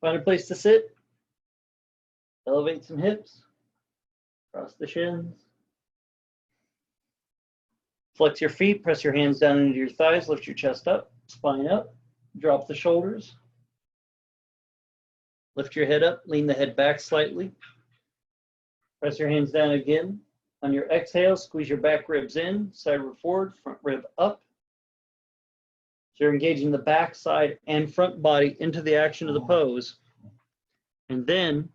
Find a place to sit. Elevate some hips. Cross the shins. Flex your feet. Press your hands down into your thighs. Lift your chest up. Spine up. Drop the shoulders. Lift your head up. Lean the head back slightly. Press your hands down again. On your exhale, squeeze your back ribs in. Side rib forward. Front rib up. So you're engaging the back, side, and front body into the action of the pose. And then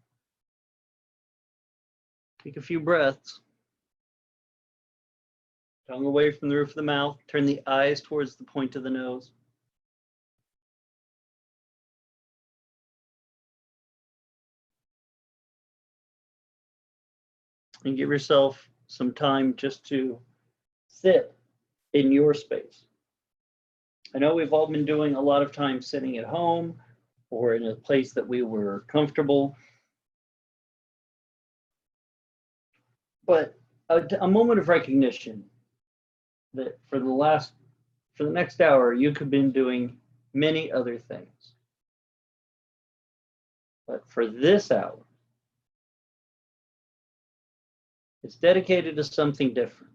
take a few breaths. Tongue away from the roof of the mouth. Turn the eyes towards the point of the nose. And give yourself some time just to sit in your space. I know we've all been doing a lot of time sitting at home or in a place that we were comfortable. But a moment of recognition that for the next hour, you could have been doing many other things. But for this hour, it's dedicated to something different.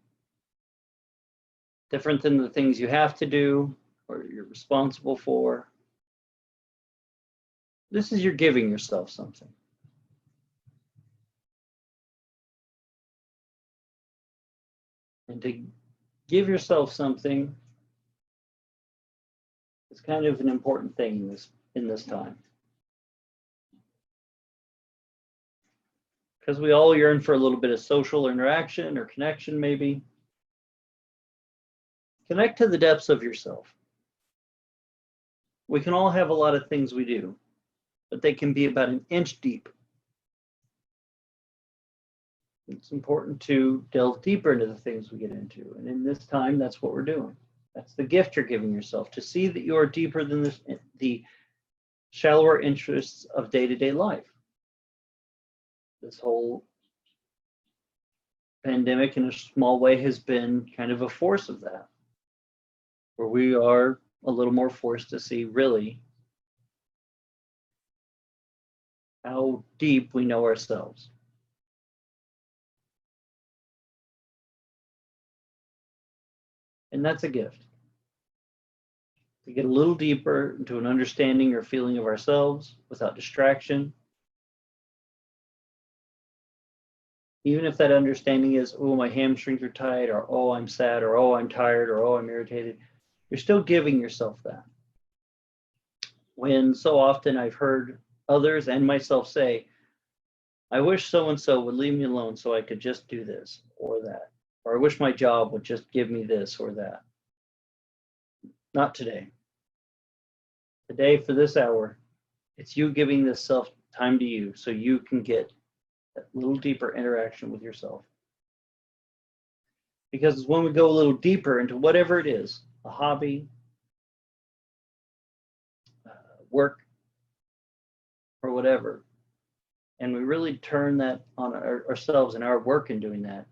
Different than the things you have to do or you're responsible for. This is you're giving yourself something. And to give yourself something is kind of an important thing in this time. Because we all yearn for a little bit of social interaction or connection, maybe. Connect to the depths of yourself. We can all have a lot of things we do, but they can be about an inch deep. It's important to delve deeper into the things we get into. And in this time, that's what we're doing. That's the gift you're giving yourself, to see that you are deeper than the shallower interests of day-to-day life. This whole pandemic, in a small way, has been kind of a force of that, where we are a little more forced to see really how deep we know ourselves. And that's a gift. To get a little deeper into an understanding or feeling of ourselves without distraction. Even if that understanding is, oh, my hamstrings are tight, or oh, I'm sad, or oh, I'm tired, or oh, I'm irritated, you're still giving yourself that. When so often I've heard others and myself say, I wish so-and-so would leave me alone so I could just do this or that. Or I wish my job would just give me this or that. Not today. Today, for this hour, it's you giving this self time to you so you can get that little deeper interaction with yourself. Because when we go a little deeper into whatever it is, a hobby, work, or whatever, and we really turn that on ourselves and our work in doing that,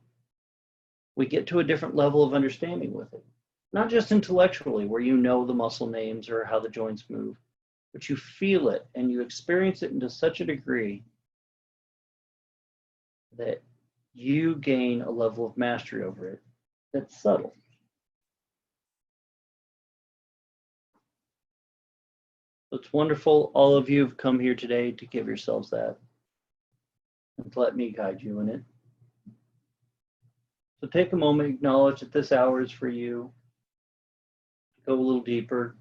we get to a different level of understanding with it. Not just intellectually, where you know the muscle names or how the joints move, but you feel it and you experience it to such a degree that you gain a level of mastery over it that's subtle. It's wonderful all of you have come here today to give yourselves that and to let me guide you in it. So take a moment, acknowledge that this hour is for you. Go a little deeper,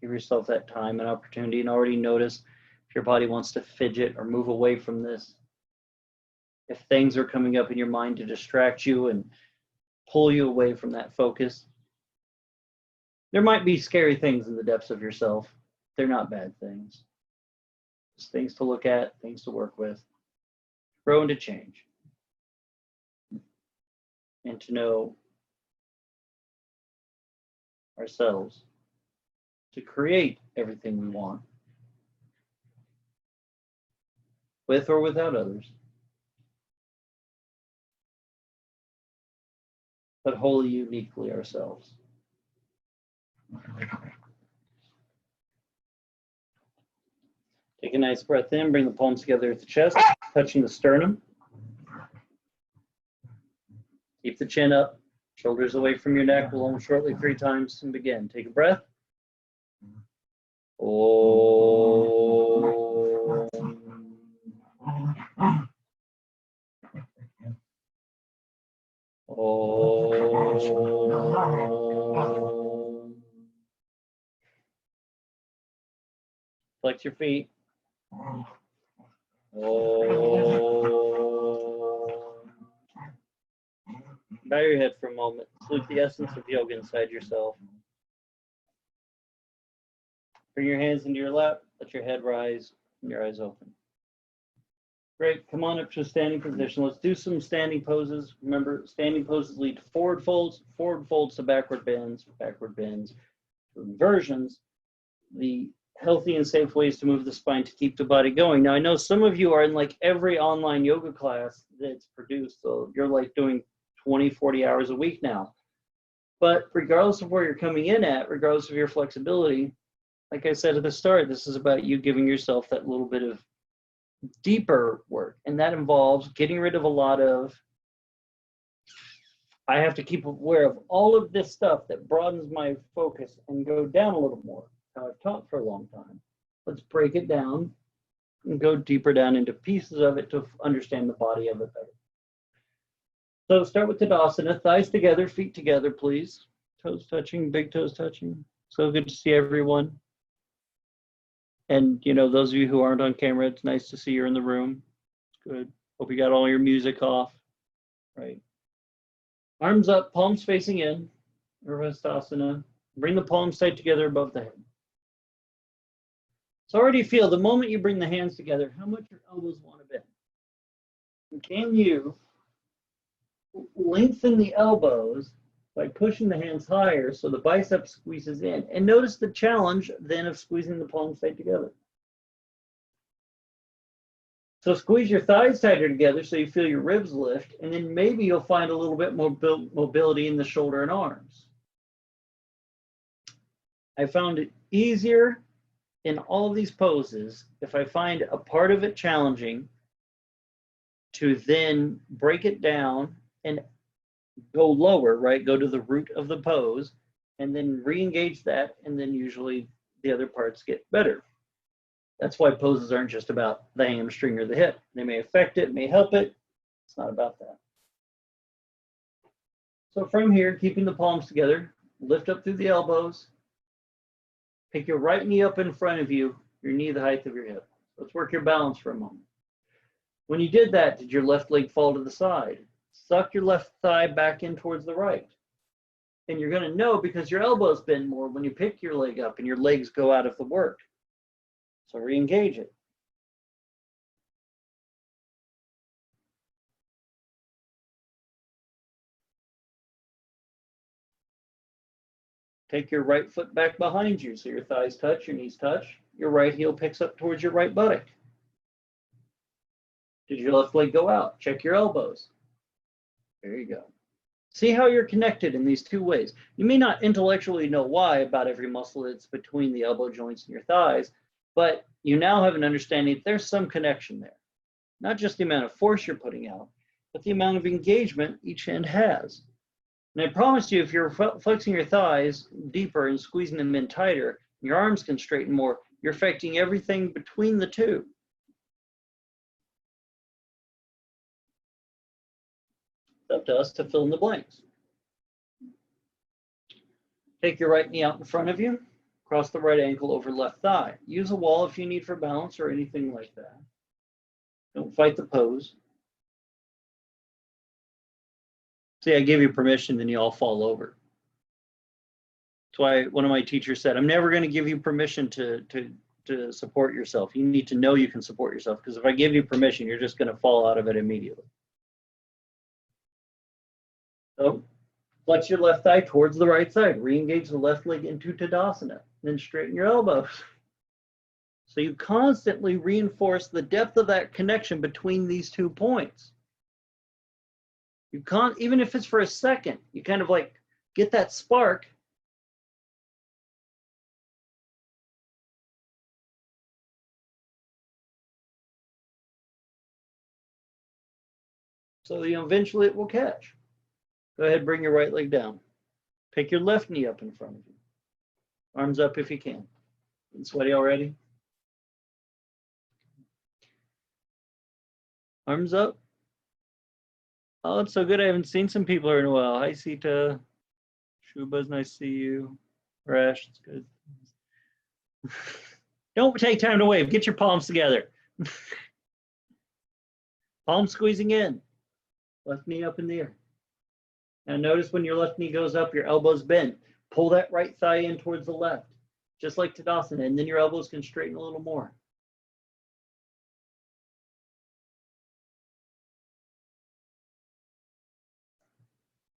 give yourself that time and opportunity, and already notice if your body wants to fidget or move away from this. If things are coming up in your mind to distract you and pull you away from that focus. There might be scary things in the depths of yourself. They're not bad things. Just things to look at, things to work with, grow and to change. And to know ourselves, to create everything we want, with or without others, but wholly uniquely ourselves. Take a nice breath in, bring the palms together at the chest, touching the sternum. Keep the chin up, shoulders away from your neck. We'll shortly 3 times and begin. Take a breath. Om. Om. Flex your feet. Om. Bow your head for a moment. Salute the essence of yoga inside yourself. Bring your hands into your lap. Let your head rise and your eyes open. Great. Come on up to a standing position. Let's do some standing poses. Remember, standing poses lead to forward folds to backward bends to inversions. The healthy and safe ways to move the spine to keep the body going. Now, I know some of you are in like every online yoga class that's produced, so you're like doing 20, 40 hours a week now. But regardless of where you're coming in at, regardless of your flexibility, like I said at the start, this is about you giving yourself that little bit of deeper work. And that involves getting rid of a lot of, I have to keep aware of all of this stuff that broadens my focus and go down a little more. How I've taught for a long time. Let's break it down and go deeper down into pieces of it to understand the body of it better. So start with Tadasana, thighs together, feet together, please. Toes touching, big toes touching. So good to see everyone. And you know, those of you who aren't on camera, it's nice to see you're in the room. Good. Hope you got all your music off. Right. Arms up, palms facing in. Urdhvastasana. Bring the palms tight together above the head. So already feel the moment you bring the hands together, how much your elbows want to bend. And can you lengthen the elbows by pushing the hands higher so the bicep squeezes in? And notice the challenge then of squeezing the palms tight together. So squeeze your thighs tighter together so you feel your ribs lift, and then maybe you'll find a little bit more mobility in the shoulder and arms. I found it easier in all of these poses, if I find a part of it challenging, to then break it down and go lower, right? Go to the root of the pose and then re-engage that, and then usually the other parts get better. That's why poses aren't just about the hamstring or the hip. They may affect it, may help it. It's not about that. So from here, keeping the palms together, lift up through the elbows. Pick your right knee up in front of you, your knee the height of your hip. Let's work your balance for a moment. When you did that, did your left leg fall to the side? Suck your left thigh back in towards the right. And you're going to know because your elbows bend more when you pick your leg up and your legs go out of the work. So re-engage it. Take your right foot back behind you so your thighs touch, your knees touch. Your right heel picks up towards your right buttock. Did your left leg go out? Check your elbows. There you go. See how you're connected in these two ways. You may not intellectually know why about every muscle that's between the elbow joints and your thighs, but you now have an understanding that there's some connection there. Not just the amount of force you're putting out, but the amount of engagement each hand has. And I promise you, if you're flexing your thighs deeper and squeezing them in tighter, your arms can straighten more, you're affecting everything between the two. It's up to us to fill in the blanks. Take your right knee out in front of you, cross the right ankle over left thigh. Use a wall if you need for balance or anything like that. Don't fight the pose. See, I give you permission, then you all fall over. That's why one of my teachers said, I'm never going to give you permission to support yourself. You need to know you can support yourself, because if I give you permission, you're just going to fall out of it immediately. So flex your left thigh towards the right side. Re-engage the left leg into Tadasana. Then straighten your elbows. So you constantly reinforce the depth of that connection between these 2 points. You can't, even if it's for a second, you kind of like get that spark. So, eventually it will catch. Go ahead, bring your right leg down. Pick your left knee up in front of you. Arms up if you can. Getting sweaty already? Arms up. Oh, it's so good. I haven't seen some people in a while. Hi, Sita. Shuba's nice to see you. Rash, it's good. Don't take time to wave. Get your palms together. Palm squeezing in. Left knee up in the air. Now notice when your left knee goes up, your elbow's bent. Pull that right thigh in towards the left, just like Tadasana, and then your elbows can straighten a little more.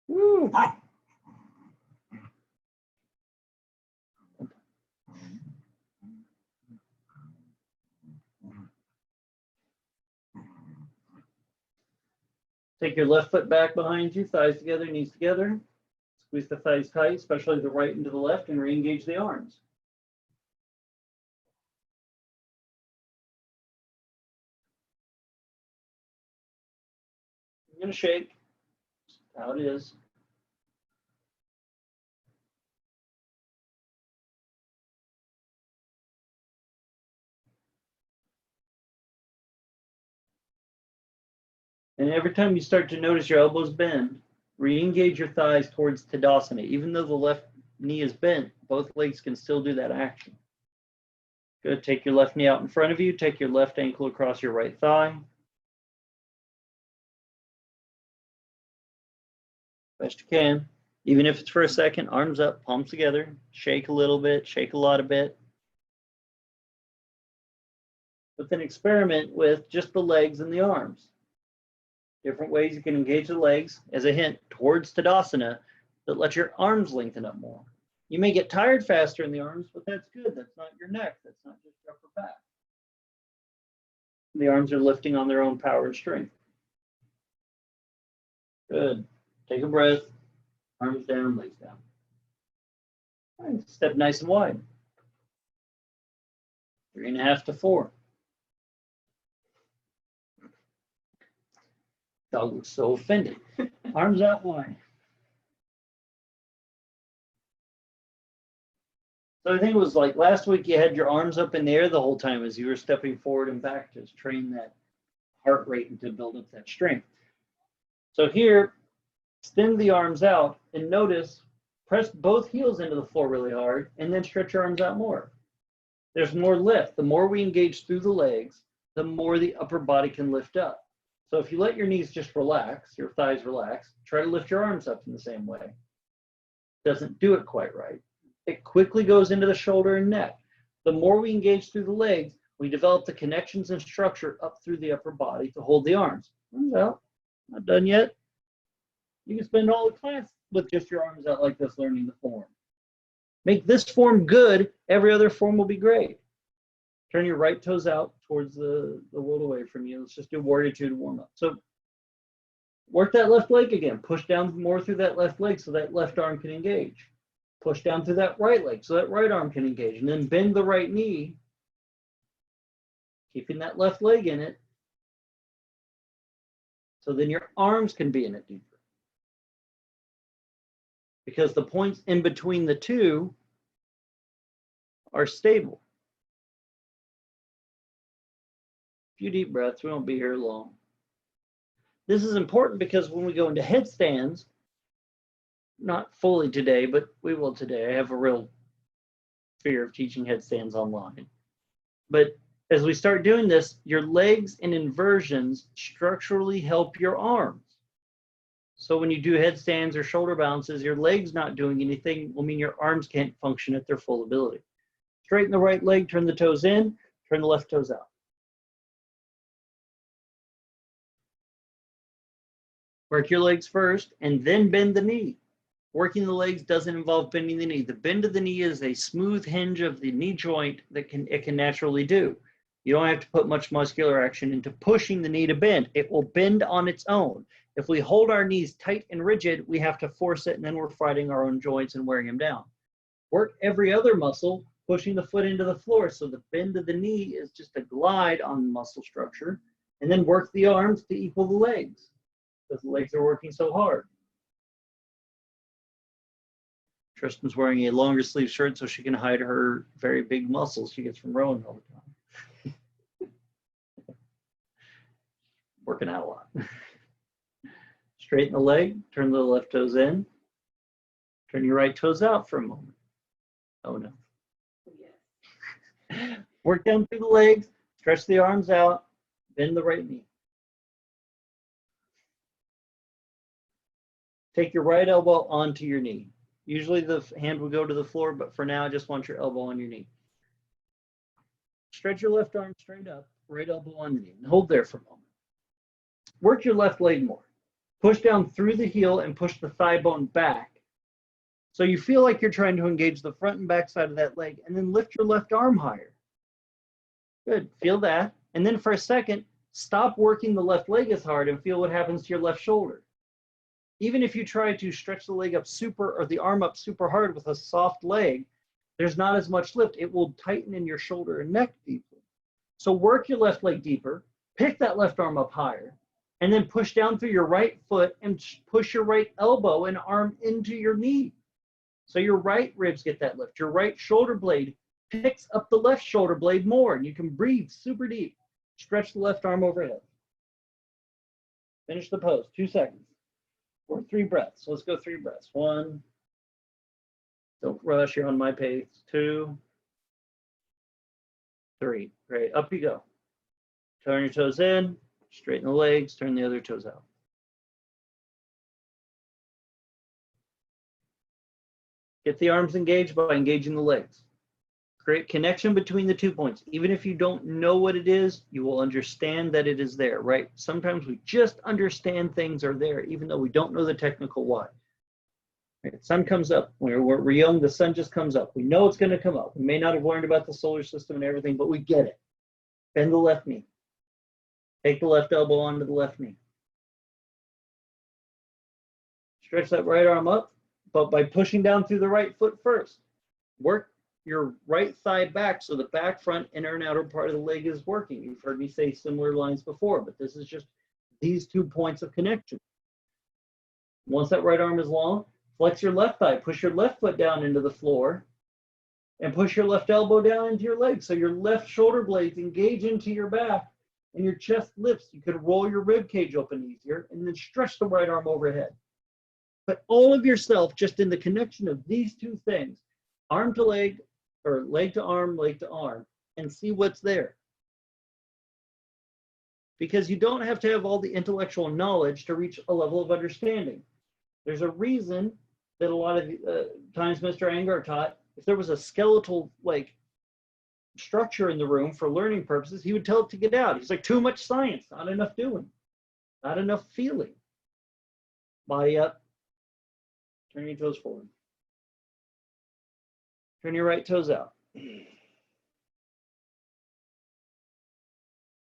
Woo! Take your left foot back behind you, thighs together, knees together. Squeeze the thighs tight, especially the right into the left, and re-engage the arms. You're going to shake. That's how it is. And every time you start to notice your elbows bend, re-engage your thighs towards Tadasana. Even though the left knee is bent, both legs can still do that action. Good. Take your left knee out in front of you. Take your left ankle across your right thigh. Best you can. Even if it's for a second, arms up, palms together. Shake a little bit, shake a lot a bit. But then experiment with just the legs and the arms. Different ways you can engage the legs, as a hint, towards Tadasana, that let your arms lengthen up more. You may get tired faster in the arms, but that's good. That's not your neck. That's not just your upper back. The arms are lifting on their own power and strength. Good. Take a breath. Arms down, legs down. All right, step nice and wide. 3.5 to 4. Dog looks so offended. Arms out wide. So I think it was like last week you had your arms up in the air the whole time as you were stepping forward and back to train that heart rate and to build up that strength. So here, extend the arms out and notice, press both heels into the floor really hard and then stretch your arms out more. There's more lift. The more we engage through the legs, the more the upper body can lift up. So if you let your knees just relax, your thighs relax, try to lift your arms up in the same way. Doesn't do it quite right. It quickly goes into the shoulder and neck. The more we engage through the legs, we develop the connections and structure up through the upper body to hold the arms. Arms out. Not done yet. You can spend all the class with just your arms out like this, learning the form. Make this form good. Every other form will be great. Turn your right toes out towards the world away from you. Let's just do warrior 2 to warm up. So work that left leg again. Push down more through that left leg so that left arm can engage. Push down through that right leg so that right arm can engage. And then bend the right knee, keeping that left leg in it. So then your arms can be in it deeper. Because the points in between the two are stable. A few deep breaths, we won't be here long. This is important because when we go into headstands, not fully today, but we will today. I have a real fear of teaching headstands online. But as we start doing this, your legs in inversions structurally help your arms. So when you do headstands or shoulder bounces, your legs not doing anything will mean your arms can't function at their full ability. Straighten the right leg, turn the toes in, turn the left toes out. Work your legs first and then bend the knee. Working the legs doesn't involve bending the knee. The bend of the knee is a smooth hinge of the knee joint that it can naturally do. You don't have to put much muscular action into pushing the knee to bend. It will bend on its own. If we hold our knees tight and rigid, we have to force it, and then we're fighting our own joints and wearing them down. Work every other muscle, pushing the foot into the floor. So the bend of the knee is just a glide on the muscle structure, and then work the arms to equal the legs. because the legs are working so hard. Tristan's wearing a longer sleeve shirt so she can hide her very big muscles she gets from rowing all the time. Working out a lot. Straighten the leg, turn the left toes in, turn your right toes out for a moment. Oh no. Yes. Work down through the legs, stretch the arms out, bend the right knee. Take your right elbow onto your knee. Usually the hand would go to the floor, but for now, I just want your elbow on your knee. Stretch your left arm straight up, right elbow on the knee, and hold there for a moment. Work your left leg more. Push down through the heel and push the thigh bone back. So you feel like you're trying to engage the front and back side of that leg, and then lift your left arm higher. Good, feel that. And then for a second, stop working the left leg as hard and feel what happens to your left shoulder. Even if you try to stretch the leg up or the arm up super hard with a soft leg, there's not as much lift. It will tighten in your shoulder and neck deeply. So work your left leg deeper, pick that left arm up higher, and then push down through your right foot and push your right elbow and arm into your knee. So your right ribs get that lift. Your right shoulder blade picks up the left shoulder blade more, and you can breathe super deep. Stretch the left arm overhead. Finish the pose, 2 seconds. Or 3 breaths. Let's go 3 breaths. 1. Don't rush. You're on my pace. 2. 3. Great. Up you go. Turn your toes in. Straighten the legs. Turn the other toes out. Get the arms engaged by engaging the legs. Create connection between the 2 points. Even if you don't know what it is, you will understand that it is there, right? Sometimes we just understand things are there, even though we don't know the technical why. Right? Sun comes up. When we're young, the sun just comes up. We know it's going to come up. We may not have learned about the solar system and everything, but we get it. Bend the left knee. Take the left elbow onto the left knee. Stretch that right arm up, but by pushing down through the right foot first. Work your right thigh back so the back, front, inner and outer part of the leg is working. You've heard me say similar lines before, but this is just these 2 points of connection. Once that right arm is long, flex your left thigh, push your left foot down into the floor, and push your left elbow down into your leg. So your left shoulder blades engage into your back and your chest lifts. You could roll your rib cage open easier and then stretch the right arm overhead. Put all of yourself just in the connection of these 2 things, arm to leg, or leg to arm, and see what's there. Because you don't have to have all the intellectual knowledge to reach a level of understanding. There's a reason that a lot of times Mr. Angar taught, if there was a skeletal structure in the room for learning purposes, he would tell it to get out. He's like, too much science, not enough doing, not enough feeling. Body up, turn your toes forward. Turn your right toes out.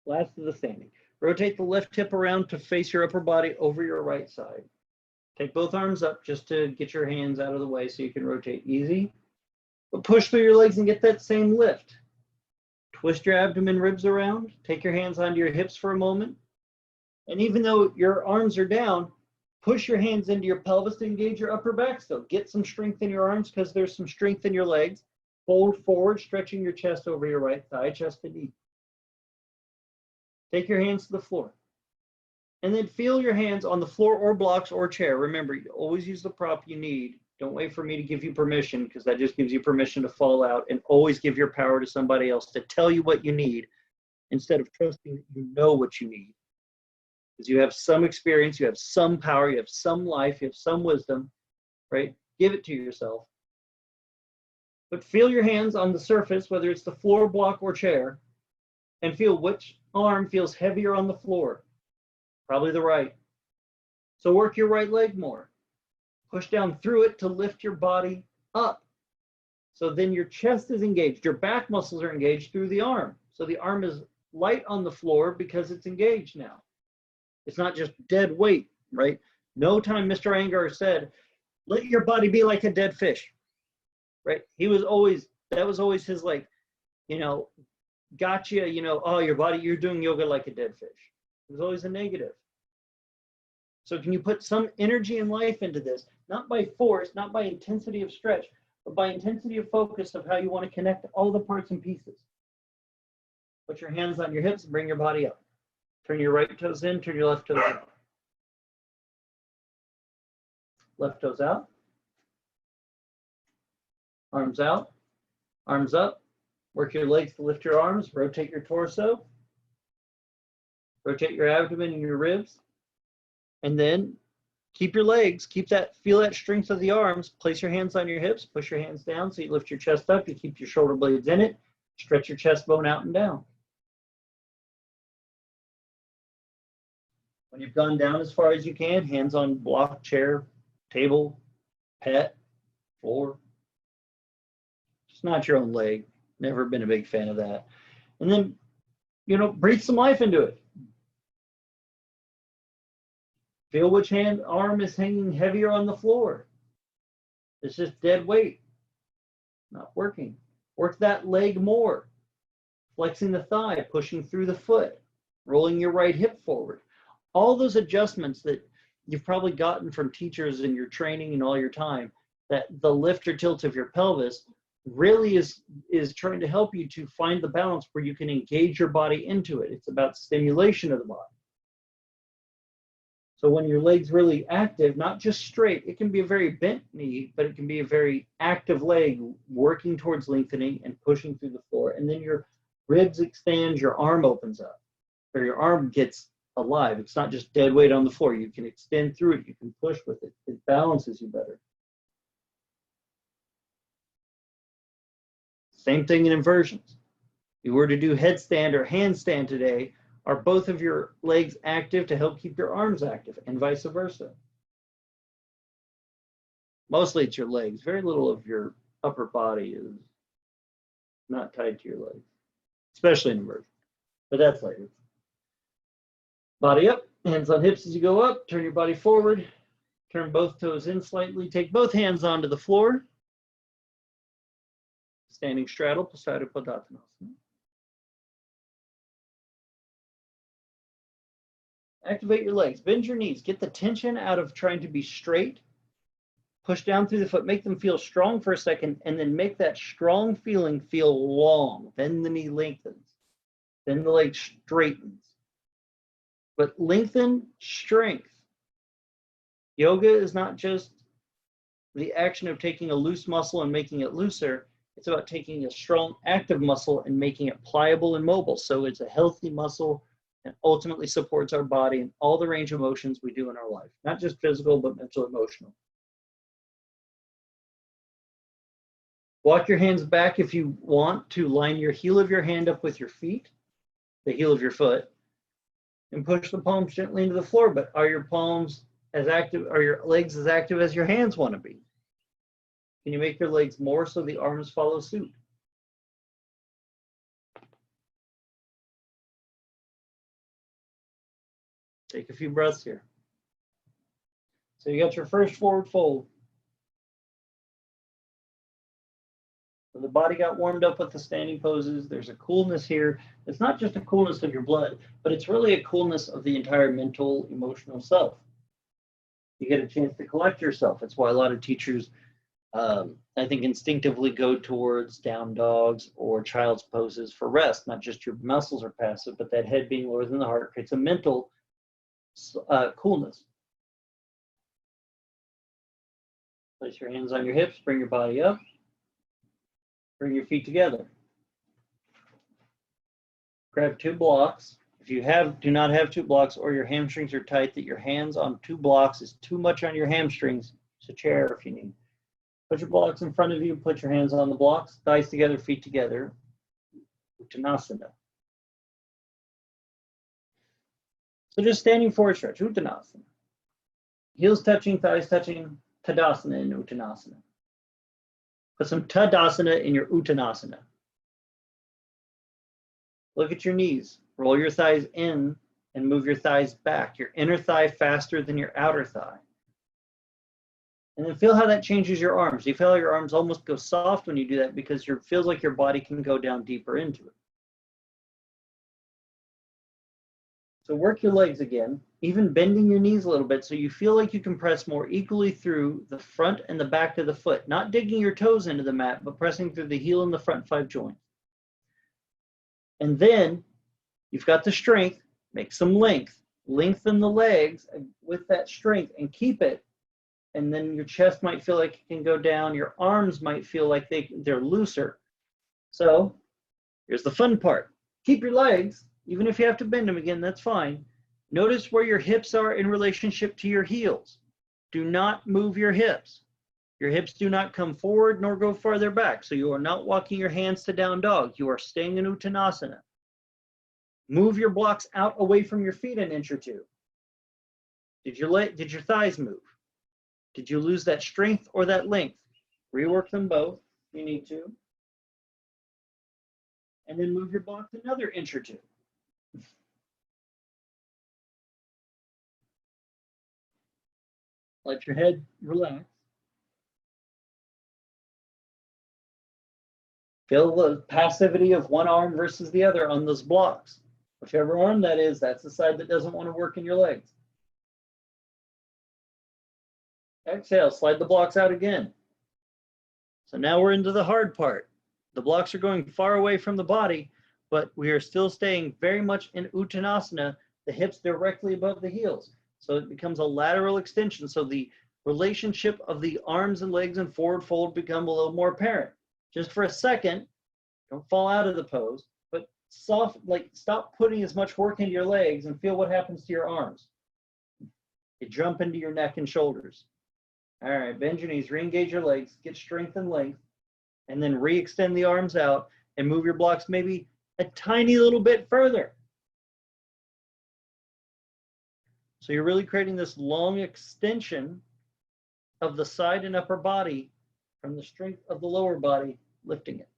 Last of the standing. Rotate the left hip around to face your upper body over your right side. Take both arms up just to get your hands out of the way so you can rotate easy. But push through your legs and get that same lift. Twist your abdomen ribs around. Take your hands onto your hips for a moment. And even though your arms are down, push your hands into your pelvis to engage your upper back still. Get some strength in your arms because there's some strength in your legs. Fold forward, stretching your chest over your right thigh, chest to knee. Take your hands to the floor. And then feel your hands on the floor or blocks or chair. Remember, you always use the prop you need. Don't wait for me to give you permission because that just gives you permission to fall out. And always give your power to somebody else to tell you what you need instead of trusting that you know what you need. Because you have some experience, you have some power, you have some life, you have some wisdom, right? Give it to yourself. But feel your hands on the surface, whether it's the floor, block, or chair, and feel which arm feels heavier on the floor. Probably the right. So work your right leg more. Push down through it to lift your body up. So then your chest is engaged, your back muscles are engaged through the arm. So the arm is light on the floor because it's engaged now. It's not just dead weight, right? No time Mr. Angar said, let your body be like a dead fish, right? He was always, that was always his gotcha, oh, your body, you're doing yoga like a dead fish. It was always a negative. So can you put some energy and life into this? Not by force, not by intensity of stretch, but by intensity of focus of how you want to connect all the parts and pieces. Put your hands on your hips and bring your body up. Turn your right toes in, turn your left toes out. Left toes out. Arms out, arms up. Work your legs to lift your arms, rotate your torso. Rotate your abdomen and your ribs. And then keep your legs, feel that strength of the arms. Place your hands on your hips, push your hands down so you lift your chest up, you keep your shoulder blades in it, stretch your chest bone out and down. When you've gone down as far as you can, hands on block, chair, table, pet, floor. Just not your own leg. Never been a big fan of that. And then, breathe some life into it. Feel which arm is hanging heavier on the floor. It's just dead weight. Not working. Work that leg more. Flexing the thigh, pushing through the foot, rolling your right hip forward. All those adjustments that you've probably gotten from teachers in your training and all your time, that the lift or tilt of your pelvis really is trying to help you to find the balance where you can engage your body into it. It's about stimulation of the body. So when your leg's really active, not just straight, it can be a very bent knee, but it can be a very active leg working towards lengthening and pushing through the floor. And then your ribs extend, your arm opens up, or your arm gets alive. It's not just dead weight on the floor. You can extend through it. You can push with it. It balances you better. Same thing in inversions. If you were to do headstand or handstand today, are both of your legs active to help keep your arms active, and vice versa? Mostly it's your legs. Very little of your upper body is not tied to your legs, especially in inversion. But that's later. Body up, hands on hips as you go up. Turn your body forward. Turn both toes in slightly. Take both hands onto the floor. Standing straddle, Pasada Padottanasana. Activate your legs, bend your knees, get the tension out of trying to be straight. Push down through the foot, make them feel strong for a second, and then make that strong feeling feel long. Then the knee lengthens, then the leg straightens. But lengthen, strength. Yoga is not just the action of taking a loose muscle and making it looser. It's about taking a strong, active muscle and making it pliable and mobile. So it's a healthy muscle and ultimately supports our body and all the range of motions we do in our life, not just physical, but mental, emotional. Walk your hands back if you want to line your heel of your hand up with your feet, the heel of your foot, and push the palms gently into the floor. But are your palms as active, are your legs as active as your hands want to be? Can you make your legs more so the arms follow suit? Take a few breaths here. So you got your first forward fold. So the body got warmed up with the standing poses. There's a coolness here. It's not just a coolness of your blood, but it's really a coolness of the entire mental, emotional self. You get a chance to collect yourself. That's why a lot of teachers, I think, instinctively go towards down dogs or child's poses for rest. Not just your muscles are passive, but that head being lower than the heart creates a mental coolness. Place your hands on your hips, bring your body up, bring your feet together. Grab two blocks. If you do not have two blocks or your hamstrings are tight, that your hands on two blocks is too much on your hamstrings, it's a chair if you need. Put your blocks in front of you, put your hands on the blocks, thighs together, feet together. Uttanasana. So just standing forward stretch, Uttanasana. Heels touching, thighs touching, Tadasana in Uttanasana. Put some Tadasana in your Uttanasana. Look at your knees. Roll your thighs in and move your thighs back. Your inner thigh faster than your outer thigh. And then feel how that changes your arms. You feel how your arms almost go soft when you do that because it feels like your body can go down deeper into it. So work your legs again, even bending your knees a little bit so you feel like you can press more equally through the front and the back of the foot, not digging your toes into the mat, but pressing through the heel and the front 5 joints. And then you've got the strength, make some length, lengthen the legs with that strength and keep it. And then your chest might feel like it can go down. Your arms might feel like they're looser. So here's the fun part. Keep your legs. Even if you have to bend them again, that's fine. Notice where your hips are in relationship to your heels. Do not move your hips. Your hips do not come forward nor go farther back. So you are not walking your hands to down dog. You are staying in Uttanasana. Move your blocks out away from your feet an inch or two. Did your thighs move? Did you lose that strength or that length? Rework them both. You need to. And then move your blocks another inch or two. Let your head relax. Feel the passivity of one arm versus the other on those blocks. Whichever arm that is, that's the side that doesn't want to work in your legs. Exhale, slide the blocks out again. So now we're into the hard part. The blocks are going far away from the body, but we are still staying very much in Uttanasana, the hips directly above the heels. So it becomes a lateral extension. So the relationship of the arms and legs and forward fold become a little more apparent. Just for a second, don't fall out of the pose, but stop putting as much work into your legs and feel what happens to your arms. You jump into your neck and shoulders. All right, bend your knees, re-engage your legs, get strength and length, and then re-extend the arms out and move your blocks maybe a tiny little bit further. So you're really creating this long extension of the side and upper body from the strength of the lower body, lifting it.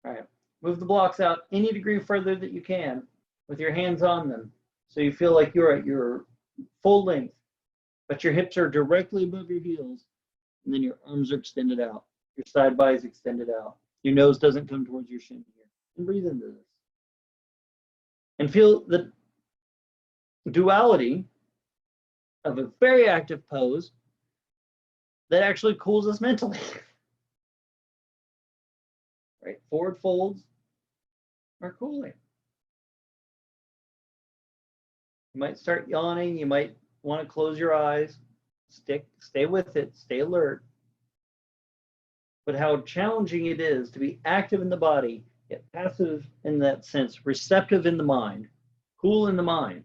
All right, move the blocks out any degree further that you can with your hands on them. So you feel like you're at your full length, but your hips are directly above your heels, and then your arms are extended out. Your side body is extended out. Your nose doesn't come towards your shin here. And breathe into this. And feel the duality of a very active pose that actually cools us mentally. Right? Forward folds are cooling. You might start yawning. You might want to close your eyes. Stay with it. Stay alert. But how challenging it is to be active in the body, yet passive in that sense, receptive in the mind, cool in the mind.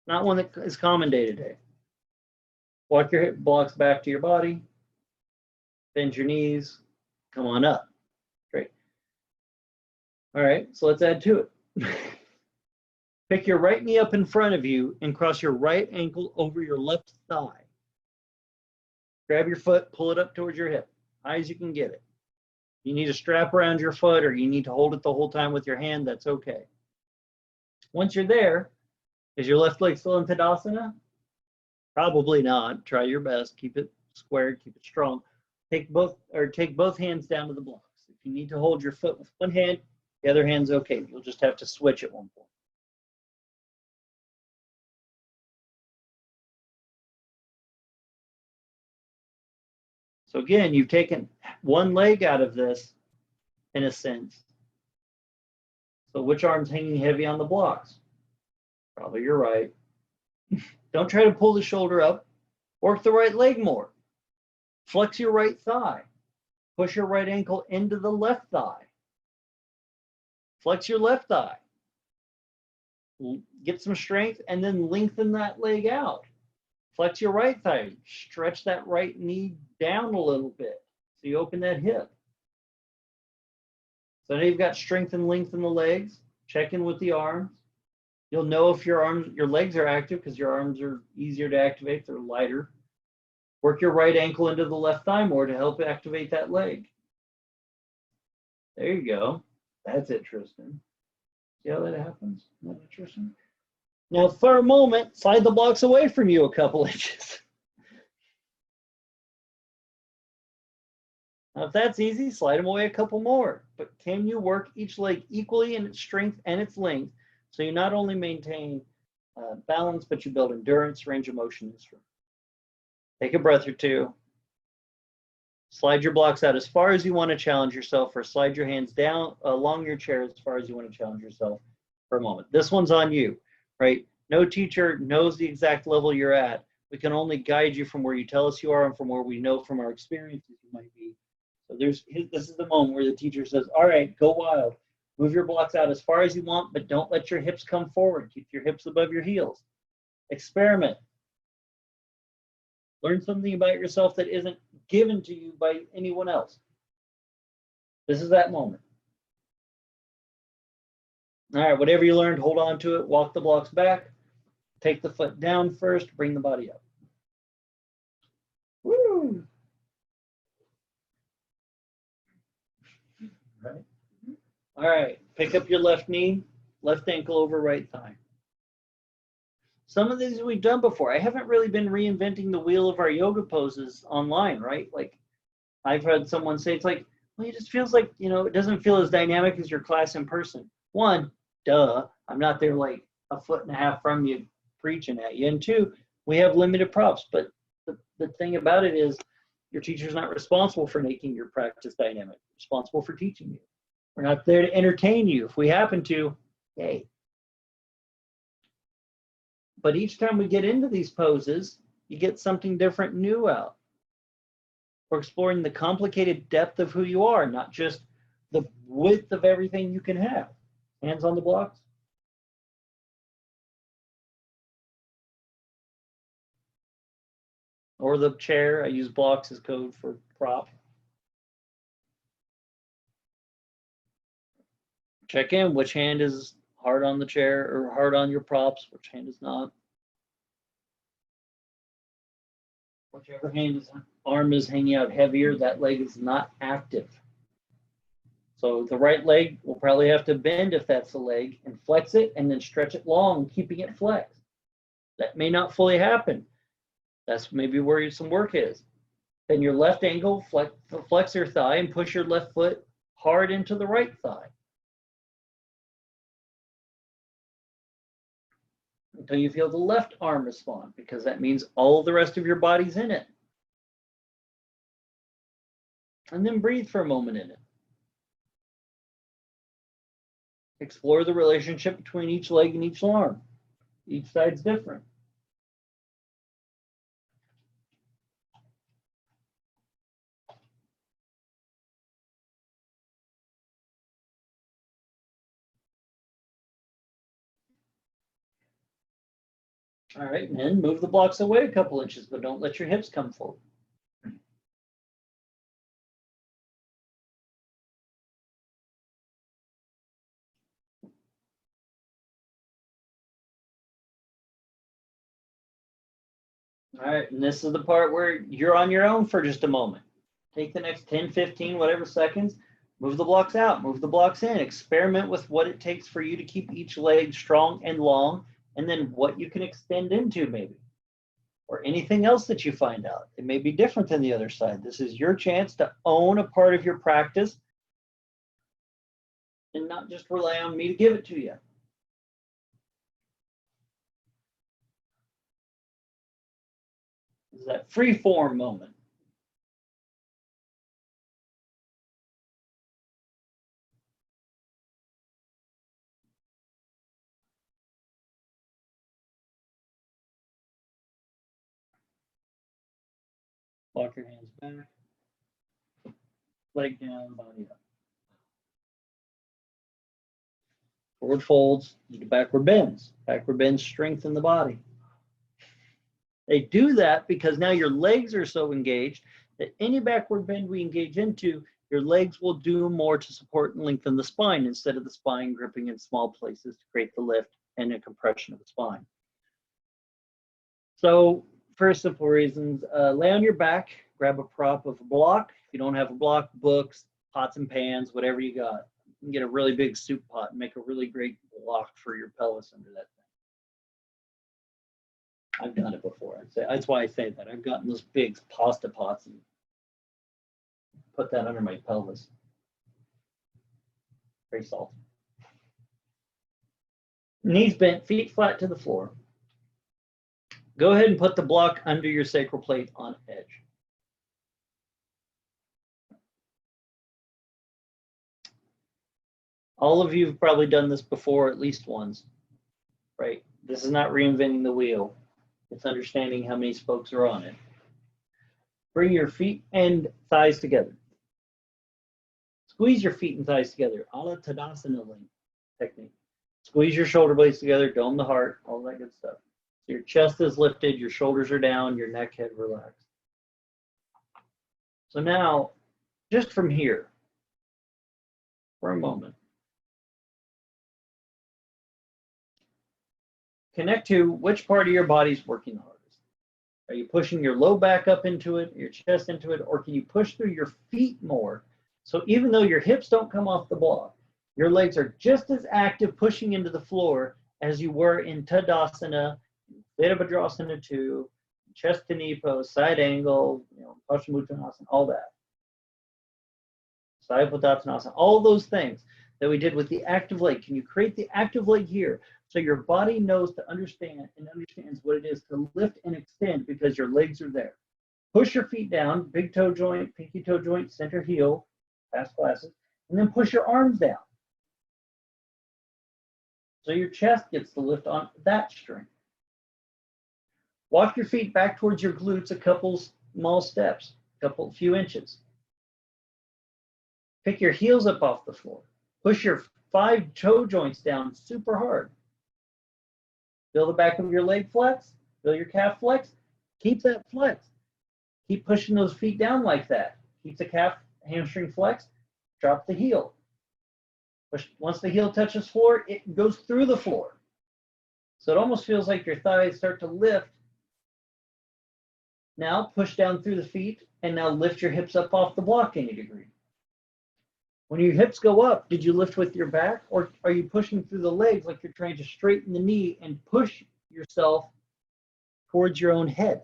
Not one that is common day to day. Walk your hip blocks back to your body. Bend your knees. Come on up. Great. All right, so let's add to it. Pick your right knee up in front of you and cross your right ankle over your left thigh. Grab your foot, pull it up towards your hip, high as you can get it. You need a strap around your foot or you need to hold it the whole time with your hand, that's okay. Once you're there, is your left leg still in Tadasana? Probably not. Try your best. Keep it squared, keep it strong. Take both hands down to the blocks. If you need to hold your foot with one hand, the other hand's okay. You'll just have to switch at one point. So again, you've taken one leg out of this in a sense. So which arm's hanging heavy on the blocks? Probably your right. Don't try to pull the shoulder up. Work the right leg more. Flex your right thigh. Push your right ankle into the left thigh. Flex your left thigh. Get some strength and then lengthen that leg out. Flex your right thigh. Stretch that right knee down a little bit so you open that hip. So now you've got strength and length in the legs. Check in with the arms. You'll know if your legs are active because your arms are easier to activate. They're lighter. Work your right ankle into the left thigh more to help activate that leg. There you go. That's it, Tristan. See how that happens? Isn't that interesting? Now, for a moment, slide the blocks away from you a couple inches. Now, if that's easy, slide them away a couple more. But can you work each leg equally in its strength and its length so you not only maintain balance, but you build endurance, range of motion, and strength? Take a breath or two. Slide your blocks out as far as you want to challenge yourself, or slide your hands down along your chair as far as you want to challenge yourself for a moment. This one's on you, right? No teacher knows the exact level you're at. We can only guide you from where you tell us you are and from where we know from our experiences you might be. So this is the moment where the teacher says, all right, go wild. Move your blocks out as far as you want, but don't let your hips come forward. Keep your hips above your heels. Experiment. Learn something about yourself that isn't given to you by anyone else. This is that moment. All right, whatever you learned, hold on to it. Walk the blocks back. Take the foot down first. Bring the body up. Woo! Right. All right, pick up your left knee, left ankle over right thigh. Some of these we've done before. I haven't really been reinventing the wheel of our yoga poses online, right? Like I've heard someone say, it's like, well, it just feels like, it doesn't feel as dynamic as your class in person. One, duh, I'm not there like a foot and a half from you preaching at you. And two, we have limited props. But the thing about it is your teacher's not responsible for making your practice dynamic. They're responsible for teaching you. We're not there to entertain you. If we happen to, yay. But each time we get into these poses, you get something different new out. We're exploring the complicated depth of who you are, not just the width of everything you can have. Hands on the blocks. Or the chair. I use blocks as code for prop. Check in which hand is hard on the chair or hard on your props, which hand is not. Whichever arm is hanging out heavier, that leg is not active. So the right leg will probably have to bend if that's the leg and flex it and then stretch it long, keeping it flexed. That may not fully happen. That's maybe where some work is. Then your left ankle, flex your thigh and push your left foot hard into the right thigh. Until you feel the left arm respond, because that means all the rest of your body's in it. And then breathe for a moment in it. Explore the relationship between each leg and each arm. Each side's different. All right, and then move the blocks away a couple inches, but don't let your hips come forward. All right, and this is the part where you're on your own for just a moment. Take the next 10, 15, whatever seconds, move the blocks out, move the blocks in, experiment with what it takes for you to keep each leg strong and long, and then what you can extend into maybe, or anything else that you find out. It may be different than the other side. This is your chance to own a part of your practice and not just rely on me to give it to you. This is that free form moment. Walk your hands back, leg down, body up. Forward folds, do backward bends. Backward bends strengthen the body. They do that because now your legs are so engaged that any backward bend we engage into, your legs will do more to support and lengthen the spine instead of the spine gripping in small places to create the lift and a compression of the spine. So for simple reasons, lay on your back, grab a prop of a block. If you don't have a block, books, pots and pans, whatever you got. You can get a really big soup pot and make a really great block for your pelvis under that thing. I've done it before. That's why I say that. I've gotten those big pasta pots. put that under my pelvis. Very soft. Knees bent, feet flat to the floor. Go ahead and put the block under your sacral plate on edge. All of you have probably done this before at least once, right? This is not reinventing the wheel. It's understanding how many spokes are on it. Bring your feet and thighs together. Squeeze your feet and thighs together, a la Tadasana technique. Squeeze your shoulder blades together, dome the heart, all that good stuff. So your chest is lifted, your shoulders are down, your neck, head relaxed. So now, just from here, for a moment, connect to which part of your body is working the hardest. Are you pushing your low back up into it, your chest into it, or can you push through your feet more? So even though your hips don't come off the block, your legs are just as active pushing into the floor as you were in Tadasana, Virabhadrasana 2, chest to knee pose, side angle, Paschimottanasana, all that. Sayapadottanasana, all those things that we did with the active leg. Can you create the active leg here so your body knows to understand and understands what it is to lift and extend because your legs are there? Push your feet down, big toe joint, pinky toe joint, center heel, past classes, and then push your arms down. So your chest gets the lift on that string. Walk your feet back towards your glutes a couple small steps, few inches. Pick your heels up off the floor. Push your 5 toe joints down super hard. Feel the back of your leg flex. Feel your calf flex. Keep that flex. Keep pushing those feet down like that. Keep the calf hamstring flex. Drop the heel. Push, once the heel touches floor, it goes through the floor. So it almost feels like your thighs start to lift. Now push down through the feet and now lift your hips up off the block any degree. When your hips go up, did you lift with your back, or are you pushing through the legs like you're trying to straighten the knee and push yourself towards your own head?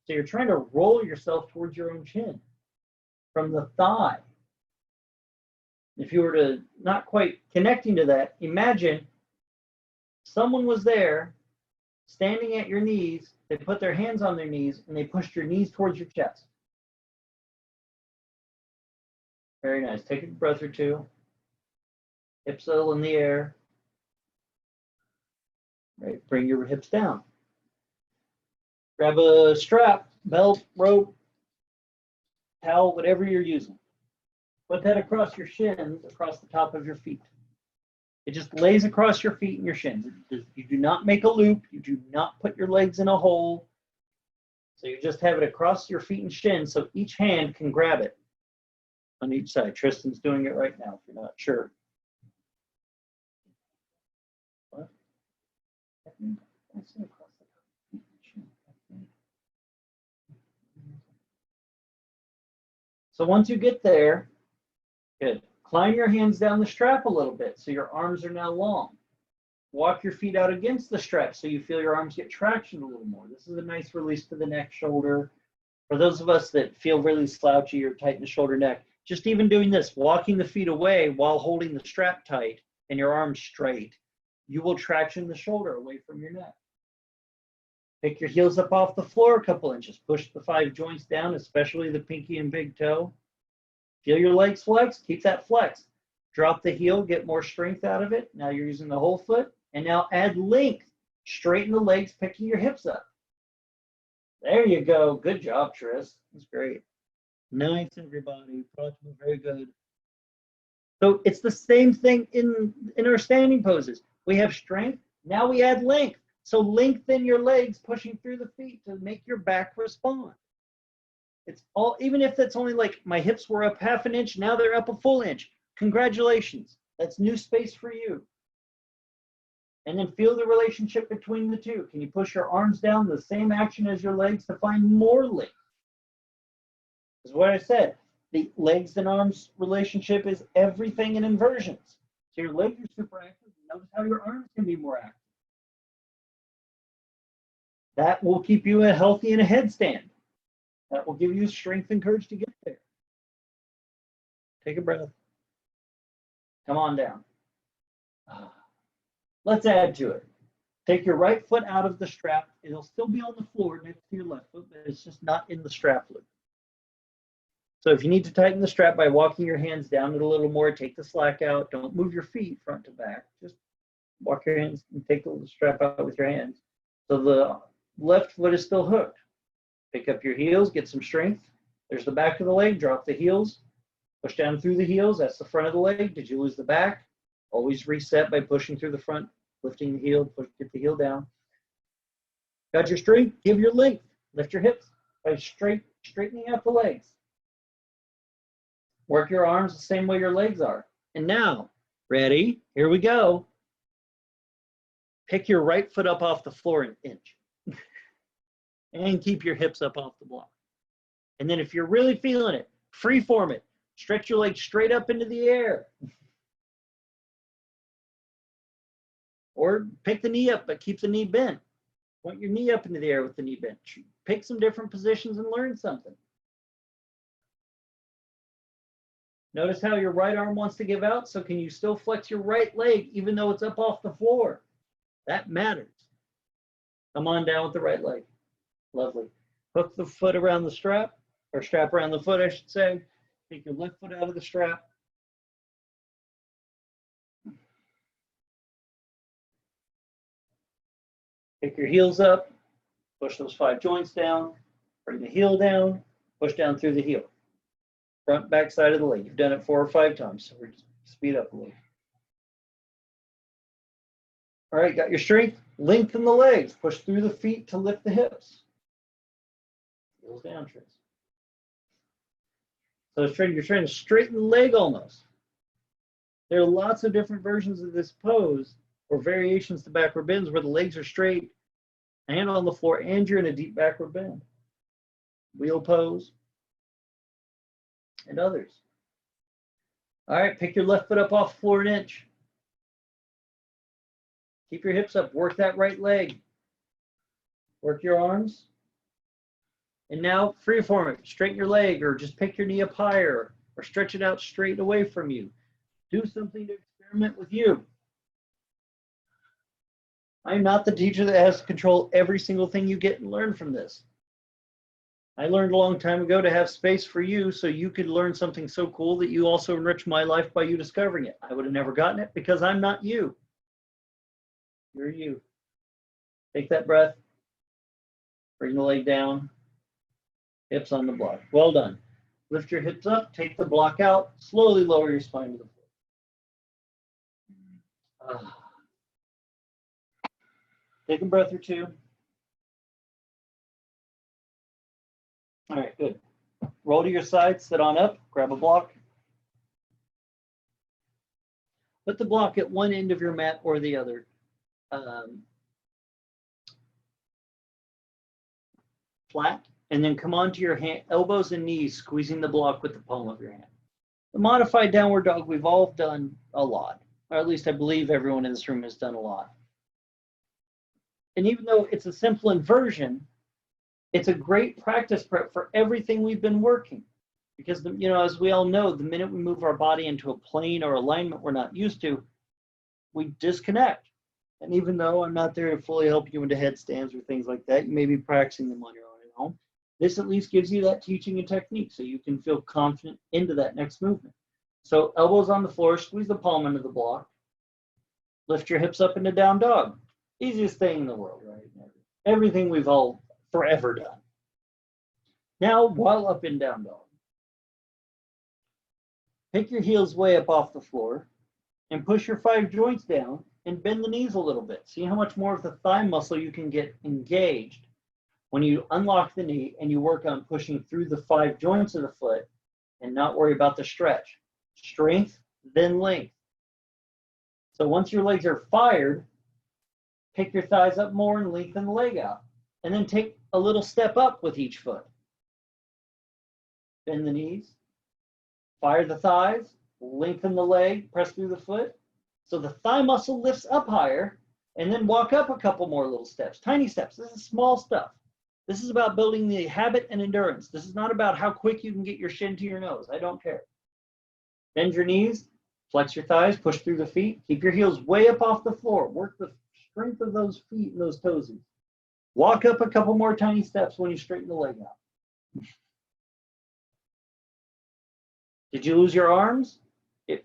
So you're trying to roll yourself towards your own chin from the thigh. If you were to not quite connecting to that, imagine someone was there standing at your knees, they put their hands on their knees and they pushed your knees towards your chest. Very nice. Take a breath or two. Hips a little in the air. Right. Bring your hips down. Grab a strap, belt, rope, towel, whatever you're using. Put that across your shins, across the top of your feet. It just lays across your feet and your shins. You do not make a loop. You do not put your legs in a hole. So you just have it across your feet and shins so each hand can grab it on each side. Tristan's doing it right now if you're not sure. What? So once you get there, good. Climb your hands down the strap a little bit so your arms are now long. Walk your feet out against the strap so you feel your arms get traction a little more. This is a nice release to the neck, shoulder. For those of us that feel really slouchy or tight in the shoulder, neck, just even doing this, walking the feet away while holding the strap tight and your arms straight, you will traction the shoulder away from your neck. Pick your heels up off the floor a couple inches. Push the 5 joints down, especially the pinky and big toe. Feel your legs flex, keep that flex. Drop the heel, get more strength out of it. Now you're using the whole foot. And now add length. Straighten the legs, picking your hips up. There you go. Good job, Tris. That's great. Nice, everybody. Very good. So it's the same thing in our standing poses. We have strength. Now we add length. So lengthen your legs, pushing through the feet to make your back respond. It's all, even if that's only like my hips were up half an inch, now they're up a full inch. Congratulations. That's new space for you. And then feel the relationship between the two. Can you push your arms down the same action as your legs to find more length? Because what I said, the legs and arms relationship is everything in inversions. So your legs are super active. Notice how your arms can be more active. That will keep you healthy in a headstand. That will give you strength and courage to get there. Take a breath. Come on down. Let's add to it. Take your right foot out of the strap. It'll still be on the floor next to your left foot, but it's just not in the strap loop. So if you need to tighten the strap by walking your hands down it a little more, take the slack out. Don't move your feet front to back. Just walk your hands and take the strap out with your hands. So the left foot is still hooked. Pick up your heels, get some strength. There's the back of the leg, drop the heels. Push down through the heels, that's the front of the leg. Did you lose the back? Always reset by pushing through the front, lifting the heel, get the heel down. Got your strength, give your length. Lift your hips by straightening out the legs. Work your arms the same way your legs are. And now, ready? Here we go. Pick your right foot up off the floor an inch. And keep your hips up off the block. And then if you're really feeling it, free form it. Stretch your legs straight up into the air. Or pick the knee up, but keep the knee bent. Point your knee up into the air with the knee bent. Pick some different positions and learn something. Notice how your right arm wants to give out, so can you still flex your right leg even though it's up off the floor? That matters. Come on down with the right leg. Lovely. Hook the foot around the strap, or strap around the foot, I should say. Take your left foot out of the strap. Pick your heels up, push those 5 joints down, bring the heel down, push down through the heel. Front, back side of the leg. You've done it 4 or 5 times, so we're just speed up a little. All right, got your strength? Lengthen the legs. Push through the feet to lift the hips. Heels down, Trace. So you're trying to straighten the leg almost. There are lots of different versions of this pose or variations to backward bends where the legs are straight, hand on the floor, and you're in a deep backward bend. Wheel pose, and others. All right, pick your left foot up off the floor an inch. Keep your hips up, work that right leg. Work your arms. And now freeform it, straighten your leg or just pick your knee up higher or stretch it out straight away from you. Do something to experiment with you. I'm not the teacher that has to control every single thing you get and learn from this. I learned a long time ago to have space for you so you could learn something so cool that you also enrich my life by you discovering it. I would have never gotten it because I'm not you. You're you. Take that breath. Bring the leg down. Hips on the block. Well done. Lift your hips up. Take the block out. Slowly lower your spine to the floor. Take a breath or two. All right, good. Roll to your side, sit on up, grab a block. Put the block at one end of your mat or the other. Flat, and then come onto your elbows and knees, squeezing the block with the palm of your hand. The modified downward dog we've all done a lot, or at least I believe everyone in this room has done a lot. And even though it's a simple inversion, it's a great practice prep for everything we've been working. Because, you know, as we all know, the minute we move our body into a plane or alignment we're not used to, we disconnect. And even though I'm not there to fully help you into headstands or things like that, you may be practicing them on your own at home. This at least gives you that teaching and technique so you can feel confident into that next movement. So elbows on the floor, squeeze the palm into the block. Lift your hips up into down dog. Easiest thing in the world, right? Everything we've all forever done. Now, while up in down dog, pick your heels way up off the floor and push your 5 joints down and bend the knees a little bit. See how much more of the thigh muscle you can get engaged when you unlock the knee and you work on pushing through the 5 joints of the foot and not worry about the stretch. Strength, then length. So once your legs are fired, pick your thighs up more and lengthen the leg out. And then take a little step up with each foot. Bend the knees, fire the thighs, lengthen the leg, press through the foot. So the thigh muscle lifts up higher, and then walk up a couple more little steps, tiny steps. This is small stuff. This is about building the habit and endurance. This is not about how quick you can get your shin to your nose. I don't care. Bend your knees, flex your thighs, push through the feet. Keep your heels way up off the floor. Work the strength of those feet and those toesies. Walk up a couple more tiny steps when you straighten the leg out. Did you lose your arms?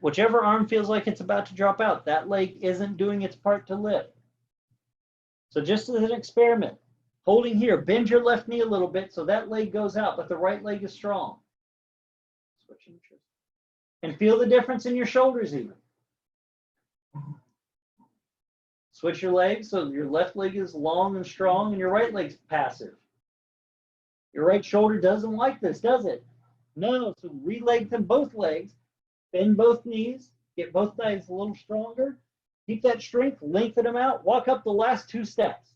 Whichever arm feels like it's about to drop out, that leg isn't doing its part to lift. So just as an experiment, holding here, bend your left knee a little bit so that leg goes out, but the right leg is strong. Switching. And feel the difference in your shoulders even. Switch your legs so your left leg is long and strong and your right leg's passive. Your right shoulder doesn't like this, does it? No, so re-lengthen both legs, bend both knees, get both thighs a little stronger, keep that strength, lengthen them out, walk up the last 2 steps.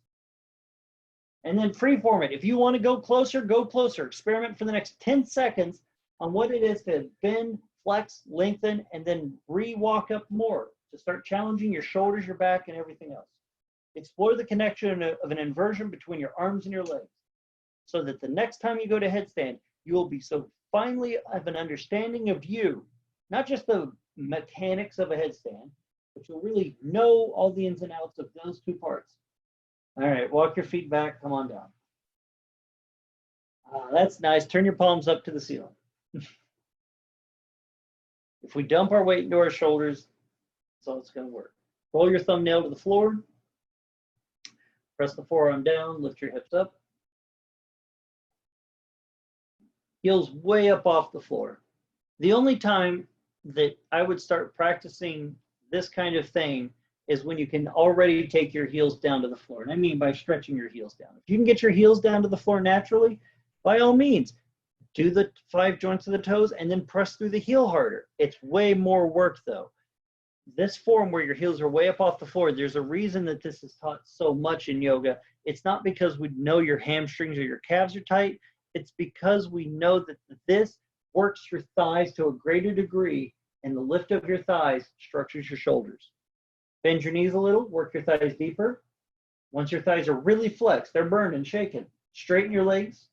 And then freeform it. If you want to go closer, go closer. Experiment for the next 10 seconds on what it is to bend, flex, lengthen, and then re-walk up more to start challenging your shoulders, your back, and everything else. Explore the connection of an inversion between your arms and your legs so that the next time you go to headstand, you will be so finally have an understanding of you, not just the mechanics of a headstand, but you'll really know all the ins and outs of those 2 parts. All right, walk your feet back, come on down. That's nice. Turn your palms up to the ceiling. If we dump our weight into our shoulders, that's all it's going to work. Roll your thumbnail to the floor. Press the forearm down, lift your hips up. Heels way up off the floor. The only time that I would start practicing this kind of thing is when you can already take your heels down to the floor. And I mean by stretching your heels down. If you can get your heels down to the floor naturally, by all means, do the 5 joints of the toes and then press through the heel harder. It's way more work though. This form where your heels are way up off the floor, there's a reason that this is taught so much in yoga. It's not because we know your hamstrings or your calves are tight. It's because we know that this works your thighs to a greater degree, and the lift of your thighs structures your shoulders. Bend your knees a little, work your thighs deeper. Once your thighs are really flexed, they're burned and shaken, straighten your legs.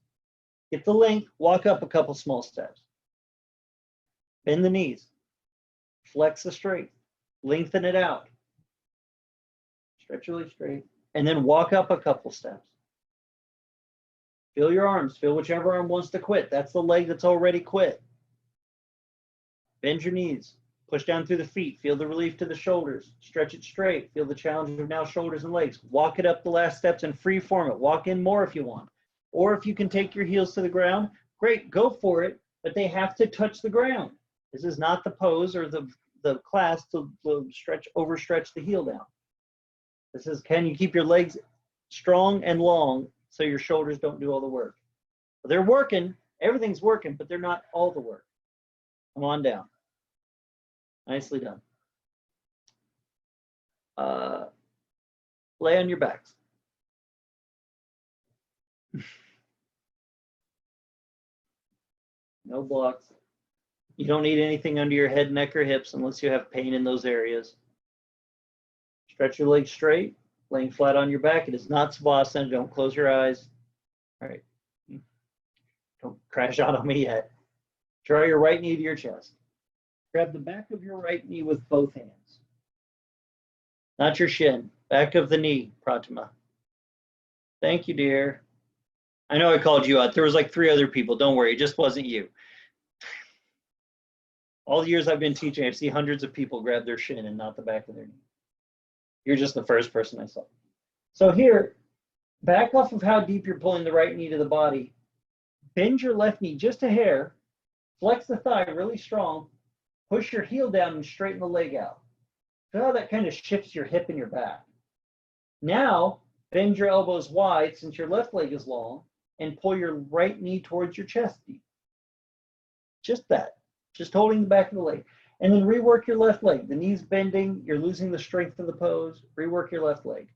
Get the length, walk up a couple small steps. Bend the knees, flex the strength, lengthen it out. Stretch your legs straight, and then walk up a couple steps. Feel your arms, feel whichever arm wants to quit. That's the leg that's already quit. Bend your knees, push down through the feet, feel the relief to the shoulders, stretch it straight, feel the challenge of now shoulders and legs. Walk it up the last steps and free form it. Walk in more if you want. Or if you can take your heels to the ground, great, go for it, but they have to touch the ground. This is not the pose or the class to overstretch the heel down. This is, can you keep your legs strong and long so your shoulders don't do all the work? They're working, everything's working, but they're not all the work. Come on down. Nicely done. Lay on your backs. No blocks. You don't need anything under your head, neck, or hips unless you have pain in those areas. Stretch your legs straight, laying flat on your back. It is not Savasana. Don't close your eyes. All right. Don't crash out on me yet. Draw your right knee to your chest. Grab the back of your right knee with both hands. Not your shin. Back of the knee, Pratima. Thank you, dear. I know I called you out. There was like 3 other people. Don't worry, it just wasn't you. All the years I've been teaching, I've seen hundreds of people grab their shin and not the back of their knee. You're just the first person I saw. So here, back off of how deep you're pulling the right knee to the body. Bend your left knee just a hair. Flex the thigh really strong. Push your heel down and straighten the leg out. Feel how that kind of shifts your hip and your back. Now, bend your elbows wide since your left leg is long and pull your right knee towards your chest deep. Just that. Just holding the back of the leg. And then rework your left leg. The knee's bending. You're losing the strength of the pose. Rework your left leg.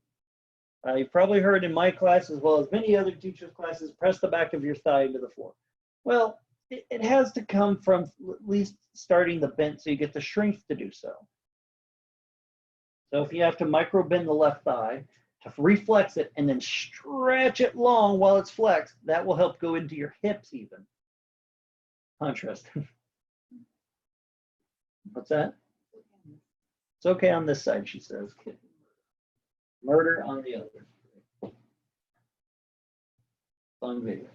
You've probably heard in my class, as well as many other teachers' classes, press the back of your thigh into the floor. Well, it has to come from at least starting the bend so you get the strength to do so. So if you have to micro bend the left thigh to reflex it and then stretch it long while it's flexed, that will help go into your hips even. Contrast. What's that? It's okay on this side, she says. Murder on the other. On video.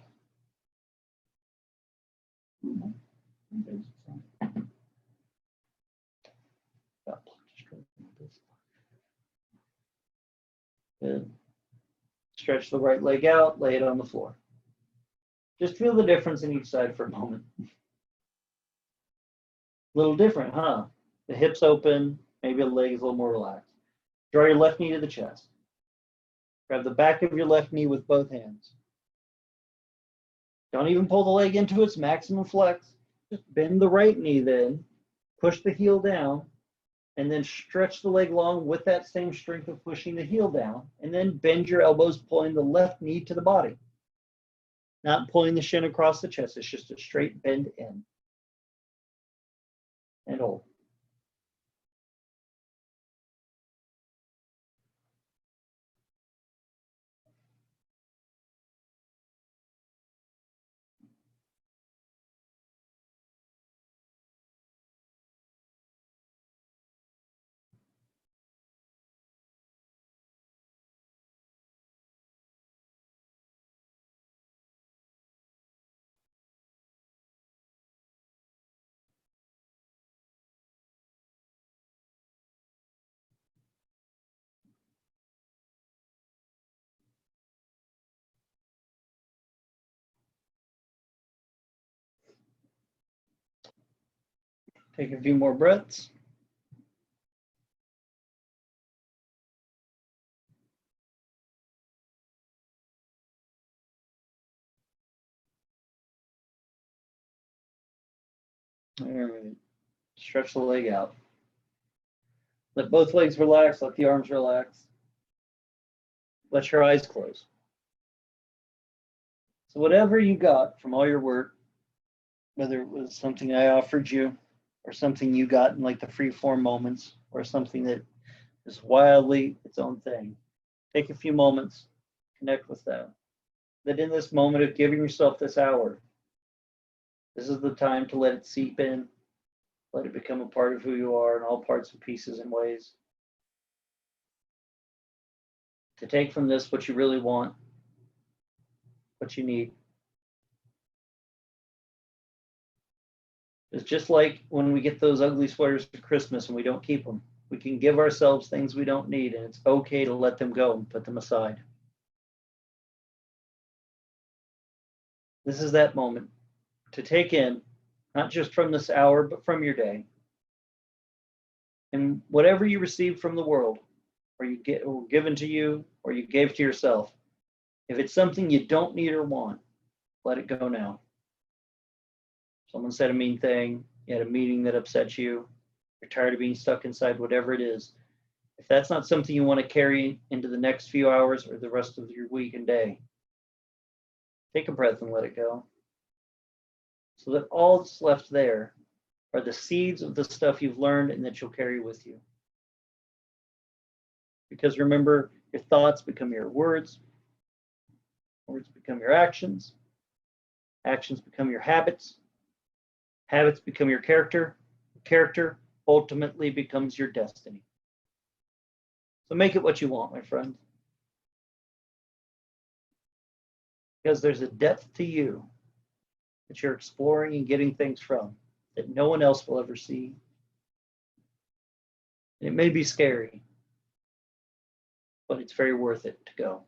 Good. Stretch the right leg out, lay it on the floor. Just feel the difference in each side for a moment. A little different, huh? The hips open, maybe the leg is a little more relaxed. Draw your left knee to the chest. Grab the back of your left knee with both hands. Don't even pull the leg into its maximum flex. Just bend the right knee then, push the heel down, and then stretch the leg long with that same strength of pushing the heel down, and then bend your elbows, pulling the left knee to the body. Not pulling the shin across the chest, it's just a straight bend in. And hold. Take a few more breaths. All right. Stretch the leg out. Let both legs relax, let the arms relax. Let your eyes close. So whatever you got from all your work, whether it was something I offered you or something you got in like the free form moments or something that is wildly its own thing, take a few moments, connect with that. That in this moment of giving yourself this hour, this is the time to let it seep in, let it become a part of who you are in all parts and pieces and ways. To take from this what you really want, what you need. It's just like when we get those ugly sweaters for Christmas and we don't keep them. We can give ourselves things we don't need, and it's okay to let them go and put them aside. This is that moment to take in, not just from this hour, but from your day. And whatever you receive from the world, or you get or given to you, or you gave to yourself, if it's something you don't need or want, let it go now. Someone said a mean thing, you had a meeting that upset you, you're tired of being stuck inside, whatever it is. If that's not something you want to carry into the next few hours or the rest of your week and day, take a breath and let it go. So that all that's left there are the seeds of the stuff you've learned and that you'll carry with you. Because remember, your thoughts become your words, words become your actions, actions become your habits, habits become your character, character ultimately becomes your destiny. So make it what you want, my friend. Because there's a depth to you that you're exploring and getting things from that no one else will ever see. And it may be scary, but it's very worth it to go.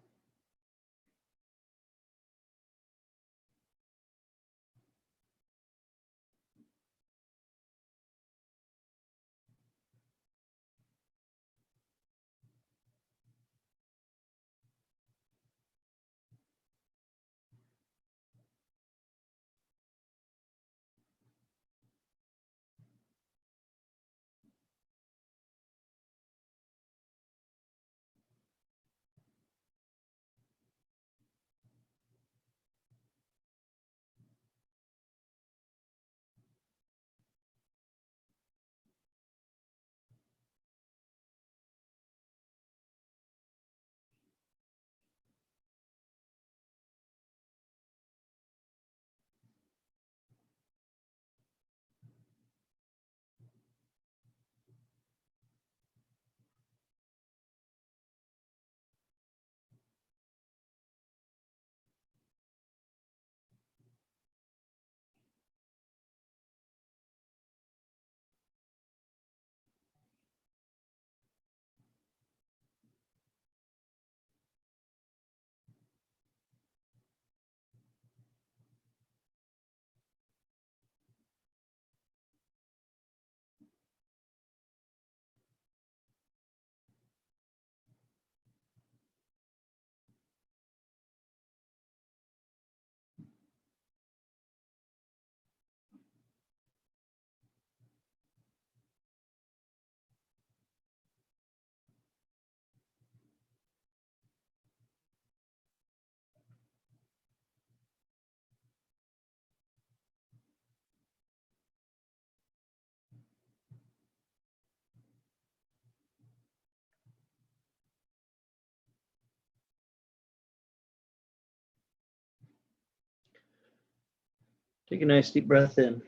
Take a nice deep breath in.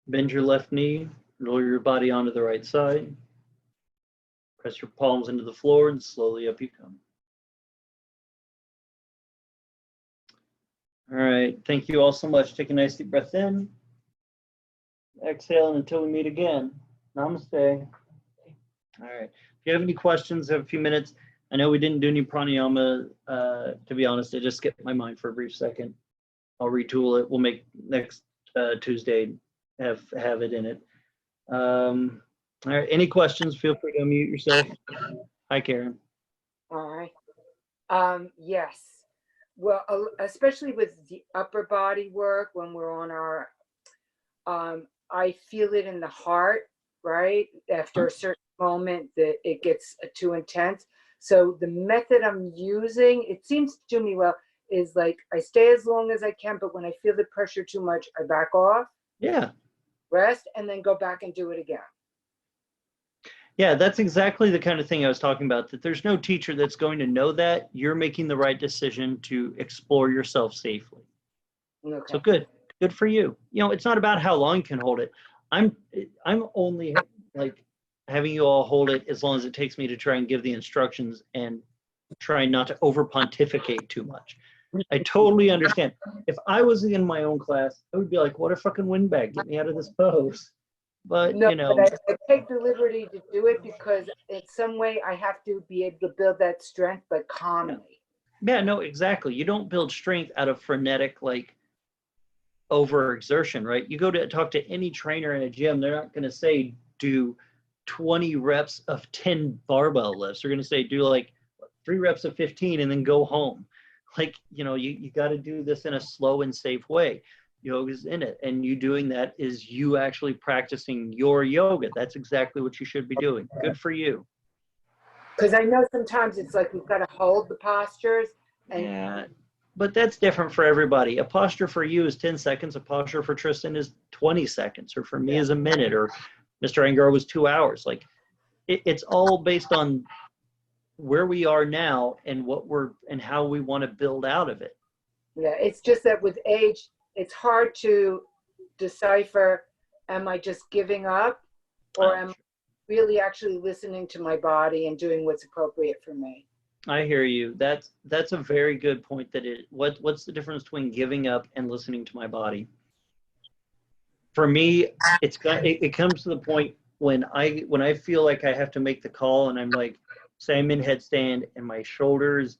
Bend your left knee, roll your body onto the right side. Press your palms into the floor and slowly up you come. All right, thank you all so much. Take a nice deep breath in. Exhale, and until we meet again, namaste. All right, if you have any questions, have a few minutes. I know we didn't do any pranayama. To be honest, I just skipped my mind for a brief second. I'll retool it. We'll make next Tuesday have it in it. All right, any questions, feel free to unmute yourself. Hi, Karen. All right. Yes. Well, especially with the upper body work, when we're on our, I feel it in the heart, right? After a certain moment that it gets too intense. So the method I'm using, it seems to do me well, is like I stay as long as I can, but when I feel the pressure too much, I back off. Yeah. Rest, and then go back and do it again. Yeah, that's exactly the kind of thing I was talking about, that there's no teacher that's going to know that. You're making the right decision to explore yourself safely. Okay. So good for you. You know, it's not about how long you can hold it. I'm only like having you all hold it as long as it takes me to try and give the instructions and try not to over pontificate too much. I totally understand. If I was in my own class, I would be like, what a fucking windbag, get me out of this pose. But no, you know, but I take the liberty to do it because in some way I have to be able to build that strength, but calmly. Yeah, no, exactly. You don't build strength out of frenetic, like, overexertion, right? You go to talk to any trainer in a gym, they're not going to say do 20 reps of 10 barbell lifts. They're going to say do like 3 reps of 15 and then go home. Like, you know, you got to do this in a slow and safe way. Yoga's in it, and you doing that is you actually practicing your yoga. That's exactly what you should be doing. Good for you. Because I know sometimes it's like we've got to hold the postures. And yeah, but that's different for everybody. A posture for you is 10 seconds. A posture for Tristan is 20 seconds, or for me is a minute, or Mr. Angara was 2 hours. Like it's all based on where we are now and and how we want to build out of it. Yeah, it's just that with age, it's hard to decipher, am I just giving up, or am I really actually listening to my body and doing what's appropriate for me? I hear you. That's a very good point. What's the difference between giving up and listening to my body? For me, it comes to the point when I feel like I have to make the call, and I'm like, say I'm in headstand and my shoulders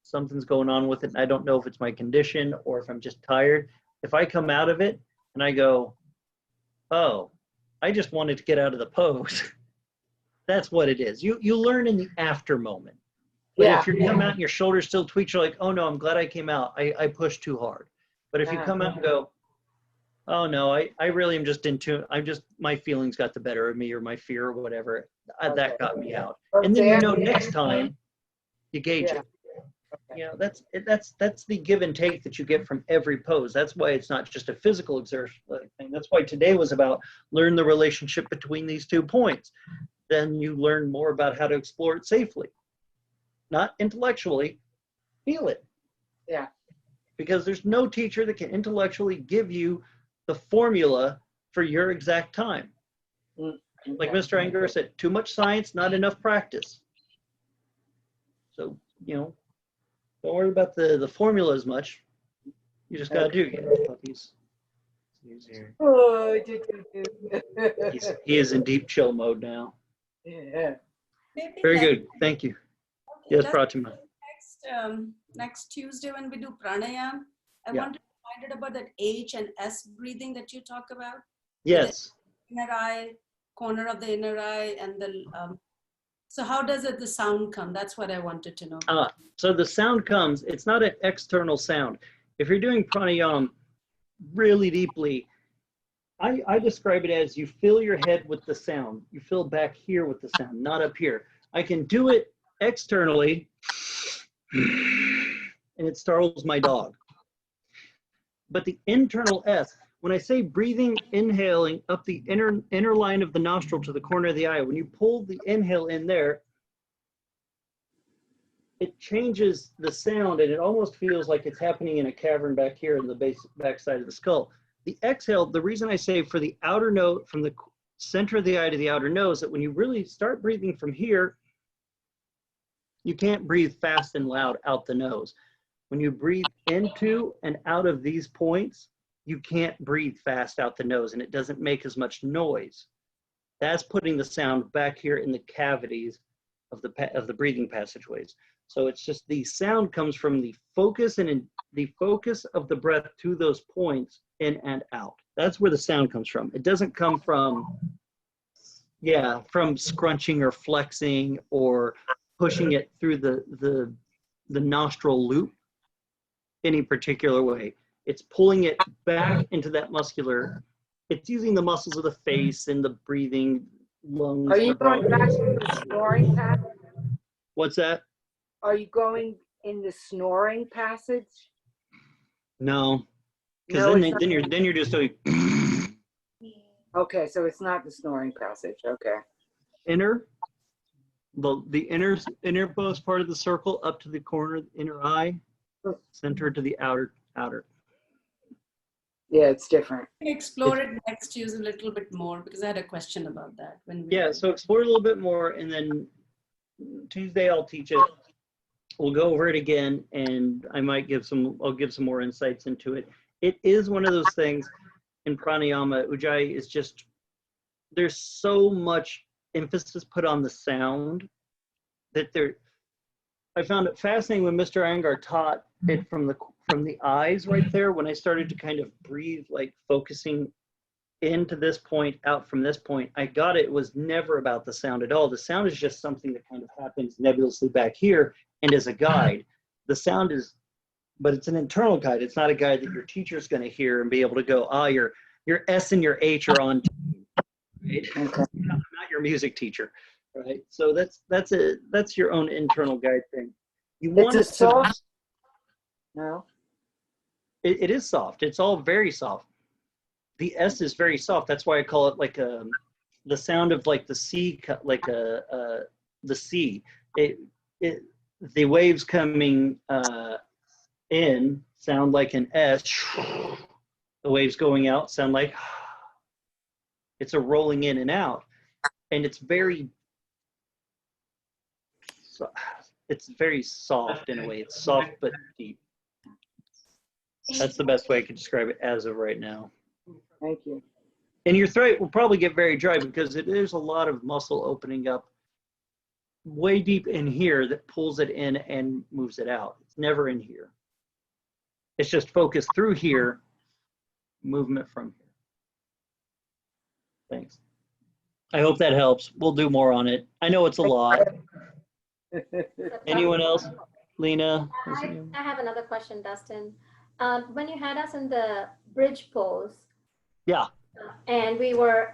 something's going on with it, and I don't know if it's my condition or if I'm just tired. If I come out of it and I go, oh, I just wanted to get out of the pose. That's what it is. You learn in the after moment. But if you come out and your shoulders still tweak, you're like, oh no, I'm glad I came out. I pushed too hard. But if you come out and go, oh no, I really am just in tune. My feelings got the better of me, or my fear or whatever. That got me out. And then next time you gauge it. You know, that's the give and take that you get from every pose. That's why it's not just a physical exertion thing. That's why today was about learn the relationship between these 2 points. Then you learn more about how to explore it safely. Not intellectually, feel it. Yeah. Because there's no teacher that can intellectually give you the formula for your exact time. Like Mr. Angara said, too much science, not enough practice. So, you know, don't worry about the formula as much. You just got to do it. Puppies. Oh, he is in deep chill mode now. Yeah. Very good. Thank you. Okay, Yes, Pratima. Next Tuesday when we do pranayam, I want to find out about that H and S breathing that you talk about. Yes. Inner eye, corner of the inner eye, and the so how does the sound come? That's what I wanted to know. So the sound comes, it's not an external sound. If you're doing pranayam really deeply, I describe it as you fill your head with the sound. You fill back here with the sound, not up here. I can do it externally, and it startles my dog. But the internal S, when I say breathing, inhaling up the inner line of the nostril to the corner of the eye, when you pull the inhale in there, it changes the sound, and it almost feels like it's happening in a cavern back here in the back side of the skull. The exhale, the reason I say for the outer note, from the center of the eye to the outer nose, that when you really start breathing from here, you can't breathe fast and loud out the nose. When you breathe into and out of these points, you can't breathe fast out the nose, and it doesn't make as much noise. That's putting the sound back here in the cavities of the breathing passageways. So it's just the sound comes from the focus and in the focus of the breath to those points in and out. That's where the sound comes from. It doesn't come from, from scrunching or flexing or pushing it through the nostril loop any particular way. It's pulling it back into that muscular. It's using the muscles of the face and the breathing, lungs. Are you going back to the snoring passage? What's that? Are you going in the snoring passage? No, because No, then you're just doing okay, so it's not the snoring passage. Okay. the innermost part of the circle up to the corner of the inner eye, center to the outer. Yeah, it's different. Explore it next Tuesday a little bit more, because I had a question about that. So explore a little bit more, and then Tuesday I'll teach it. We'll go over it again, and I'll give some more insights into it. It is one of those things in pranayama. Ujjayi is just, there's so much emphasis put on the sound that I found it fascinating when Mr. Angar taught it from the eyes right there, when I started to kind of breathe, like focusing into this point, out from this point. I got it was never about the sound at all. The sound is just something that kind of happens nebulously back here and as a guide. The sound is, but it's an internal guide. It's not a guide that your teacher's going to hear and be able to go, your S and your H are on, right? Okay. Not your music teacher, right? So that's your own internal guide thing. You want It's a soft. No. It is soft. It's all very soft. The S is very soft. That's why I call it like the sound of like the C, like the C. The waves coming in sound like an S. The waves going out sound like, it's a rolling in and out, and it's very soft in a way. It's soft but deep. That's the best way I could describe it as of right now. Thank you. And your throat will probably get very dry because there's a lot of muscle opening up way deep in here that pulls it in and moves it out. It's never in here. It's just focused through here, movement from here. Thanks. I hope that helps. We'll do more on it. I know it's a lot. Anyone else? Lena? I have another question, Dustin. When you had us in the bridge pose, Yeah. and we were,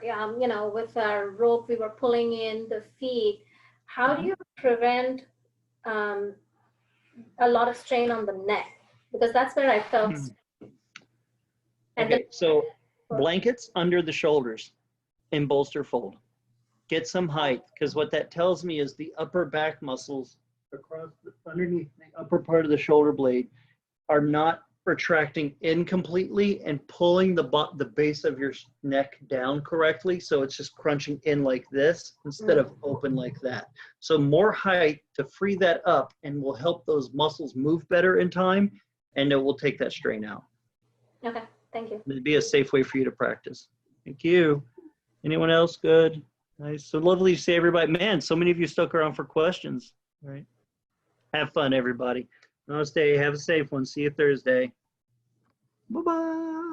with our rope, we were pulling in the feet. How do you prevent a lot of strain on the neck? Because that's where I felt. Okay, so blankets under the shoulders and bolster fold. Get some height, because what that tells me is the upper back muscles underneath the upper part of the shoulder blade are not retracting in completely and pulling the base of your neck down correctly. So it's just crunching in like this instead of open like that. So more height to free that up and will help those muscles move better in time, and it will take that strain out. Okay, thank you. It'd be a safe way for you to practice. Thank you. Anyone else? Good. Nice. So lovely to see everybody. Man, so many of you stuck around for questions. All right. Have fun, everybody. Namaste. Have a safe one. See you Thursday. Bye-bye.